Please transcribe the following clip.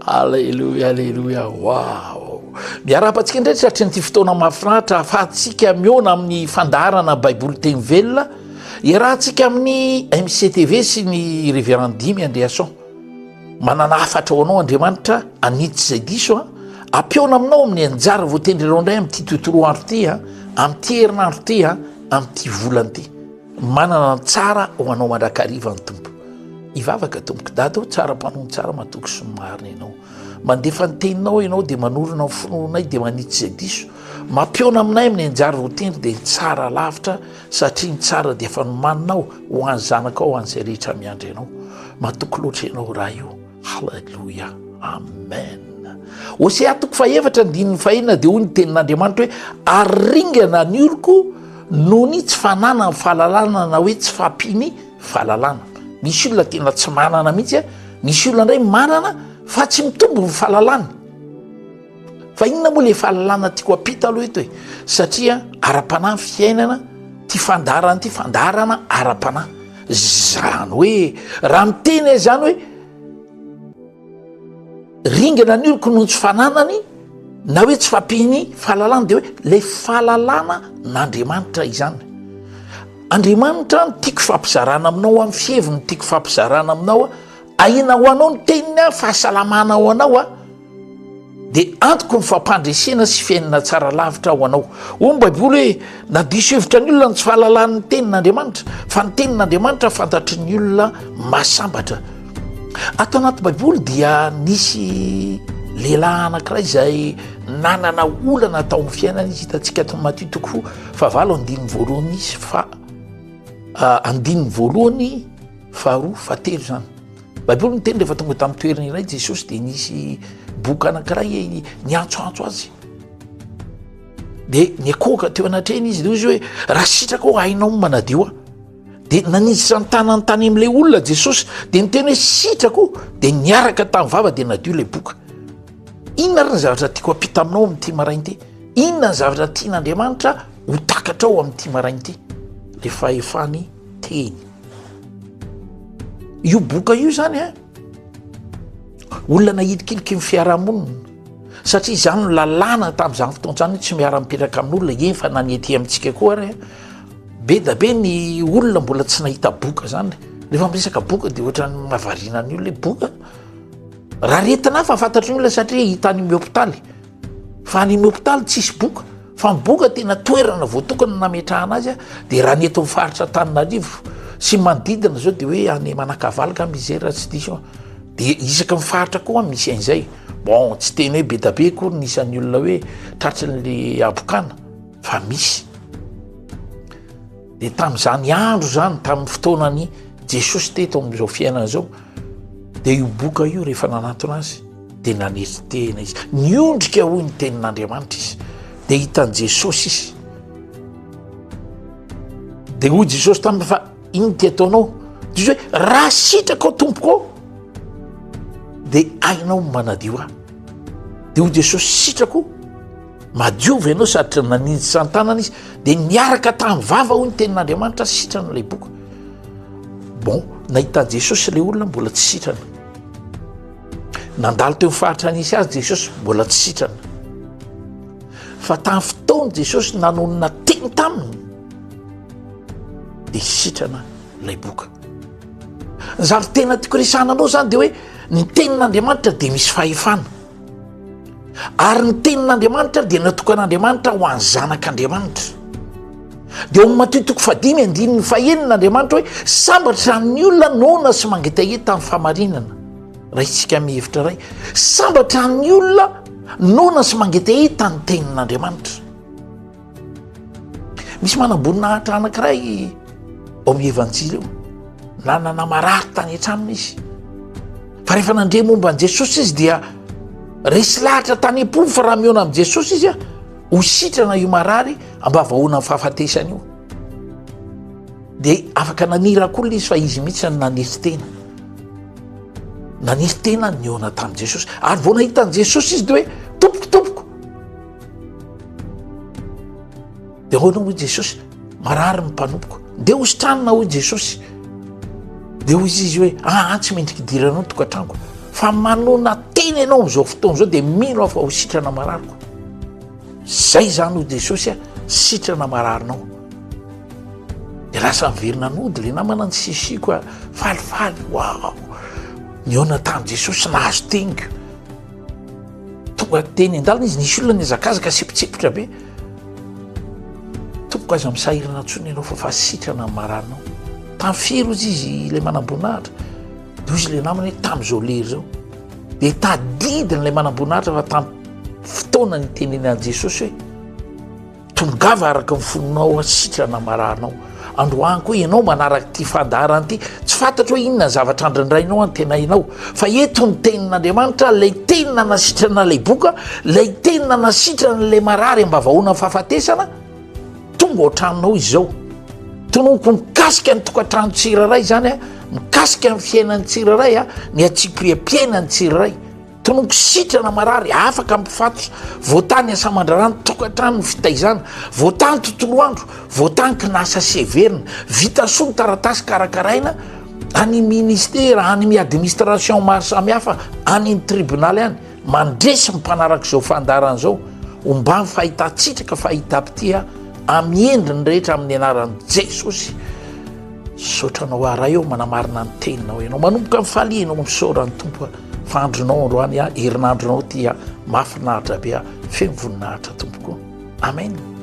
Alleluia, alleluia. Wow. Miarapantsika indray satria nyity fotoana mahafinaritra ahafahantsika miona amin'ny fandarana baiboly teny velona irahantsika amin'ny MCTV sy ny révérend Dimy Andreasson. Manana afatra ho anao Andriamanitra anitsy izay diso ampiona aminao amin'ny anjara voatendrerao indray amin'ity tontolo andro ity amin'ity herinandro ity amin'ity volana ity. Manana tsara ho anao mandrakariva ny tompo. Ivavaka tompoko dado tsara mpanon tsara matoky sy marina ianao. Mandefa ny teninao ianao dia manorina ny finoanay dia manitsy izay diso. Mampiona aminay amin'ny anjara voatendry dia tsara lavitra satria ny tsara dia efa nomaninao ho an'ny zanakao ho an'izay rehetra miandry ianao. Matoky loatra ianao raha io. Halleluia. Amen. Hosea 4:4 dia hoy ny tenin'Andriamanitra hoe aringana ny oloko noho ny tsy fanana ny fahalalana na hoe tsy fampiny fahalalana. Misy olona tena tsy manana mihitsy misy olona indray manana fa tsy mitombo ny fahalalany. Fa inona moa le fahalalana tiako apita aloha eto e? Satria ara-panahy fiainana ty fandarana ara-panahy. Zany hoe raha miteny zany hoe ringana ny oloko noho tsy fananany na hoe tsy fampiny fahalalana dia hoe le fahalalana n'Andriamanitra izany. Andriamanitra ny tiako fampizarana aminao amin'ny fieviny tiako fampizarana aminao ahina ho anao ny teniny fahasalamana ho anao dia antoko ny fampandresena sy fiainana tsara lavitra ho anao. Hoy ny baiboly hoe na diso hevitra ny olona ny tsy fahalalany tenin'Andriamanitra fa ny tenin'Andriamanitra fantatry ny olona mahasambatra. Ato anaty baiboly dia nisy lehilahy anankiray izay nanana olana tao amin'ny fiainana izy hitantsika to Matthieu toko 7:2 izy fa 2 faharoa fahatelo zany. Baiboly miteny rehefa tonga tamin'ny toerana iray Jesosy dia nisy boky anankiray niantsoantso azy dia nikoka teo anatreny izy dia izy hoe raha sitraka ao hainao manadio dia nanisy ny tany amin'ilay olona Jesosy dia niteny hoe sitrako dia niaraka tamin'ny vava dia nadio ilay boka. Inona ary ny zavatra tiako apita aminao amin'ity marain'ity? Inona ny zavatra tian'Andriamanitra ho takatra ao amin'ity marain'ity? Le fahefany teny. Io boka io zany olona nahidikiliky ny fiarahamonina satria izany no lalàna tamin'izany fotoana izany tsy miara-mipetraka amin'olona efa nanety amintsika koa ary be da be ny olona mbola tsy nahita boka zany. Rehefa miresaka boka dia ohatrany mahavariana ny olona boka. Raha retina fa fantatry ny olona satria hitany amin'ny hôpitaly. Fa any amin'ny hôpitaly tsisy boka. Fa ny boka tena toerana voatokana nametrahana azy dia raha ny eto amin'ny faritra Antananarivo sy manodidina zao dia hoe any Manakavalaka mizera tsy diso dia isaka ny faritra koa misy an'izay. Bon tsy teny hoe be da be koa nisan'ny olona hoe tratran'le abokana fa misy. Dia tamin'izany andro zany tamin'ny fotoanany Jesosy teto amin'izao fiainana zao dia io boka io rehefa nanatona azy dia nanery tena izy niondrika hoy ny tenin'Andriamanitra izy dia hitan'i Jesosy izy dia hoy Jesosy tamin'ny fa iny ty ataonao diso hoe raha sitraka ao tompoko ao dia hainao manadio dia hoy Jesosy sitrako madiova ianao satria nanintsy san-tanana izy dia niaraka tamin'ny vava hoy ny tenin'Andriamanitra sitrana ilay boka. Bon nahita Jesosy ilay olona mbola tsy sitrana, nandalo teo faritra nisy azy Jesosy mbola tsy sitrana, fa tamin'ny fotoana Jesosy nanonona teny taminy dia sitrana ilay boka. Ny zavatra tena tiako resananao zany dia hoe ny tenin'Andriamanitra dia misy fahefana ary ny tenin'Andriamanitra dia natokan'Andriamanitra ho an'ny zanak'Andriamanitra. Dia ao amin'ny Matthieu 5:5 hoe sambatra ny olona nona sy mangetaheta amin'ny fahamarinana. Raha isika mihevitra ray sambatra ny olona nona sy mangetaheta ny tenin'Andriamanitra. Misy manam-boninahitra anankiray ao amin'ny evanjily io nanana marary tany an-tranony izy fa rehefa nandre momba an' Jesosy izy dia resy lahatra tany am-po fa raha miona amin'i Jesosy izy ho sitrana io marary amba vahoana amin'ny fahafatesany io dia afaka nanirakolona izy fa izy mihitsy nanery tena niona tamin'i Jesosy ary vao nahitan'i Jesosy izy dia hoe tompoko dia hoana hoy Jesosy marary ny mpanompoko dia hositranina hoy Jesosy dia hoy izy hoe tsy mendriky idiranao tokantrango fa manona teny ianao am'izao fotoana zao dia mino afa ho sitrana marariko zay zany ho Jesosy sitrana mararinao dia lasa miverina nody le namana ny sisiko falifaly wow niona tamin'i Jesosy nahazo teniko tonga teny an-dalana izy nisy olona niazakazaka sipitsipotra be tompoko aza misahirana ntsony ianao fa sitrana ny mararinao tamin'ny firy ozy izy le manam-boninahitra dia izy le namana hoe tamin'izao lery zao dia tadidiny le manam-boninahitra fa tamin'ny fotoana ny teneny an' Jesosy hoe tongava araka ny fononao sitrana mararinao androany koa ianao manaraka ty fandarany ty tsy fantatra hoe inona zavatra andrindrainao antenainao fa eto ny tenin'Andriamanitra lay tenina nasitrana lay boka lay tenina nasitrana lay marary ambavahoana fahafatesana tonga ohatranonao izy zao tonoko mikasika ny tokantrano tsiraray zany mikasika ny fiainan'ny tsiraray ny atsipriam-piainan'ny tsiraray tonoko sitrana marary afaka mpifatos voatany asamandrarano tokantrano ny fitaizana voatany tontolo andro voatany kinasa severina vita soa ny taratasy karakaraina any ministera any administration maro samihafa any ny tribonaly any mandresy mimpanaraka izao fandarana zao omba ny fahitatsitraka fahita-pitia amin'ny endriny rehetra amin'ny anaran'i Jesosy sotranao aray eo manamarina ny teninao ianao manomboka mifalianao misaoran'ny tompo fa andronao androany herinandronao ty mahafinaritra be feno voninahitra tompoko amen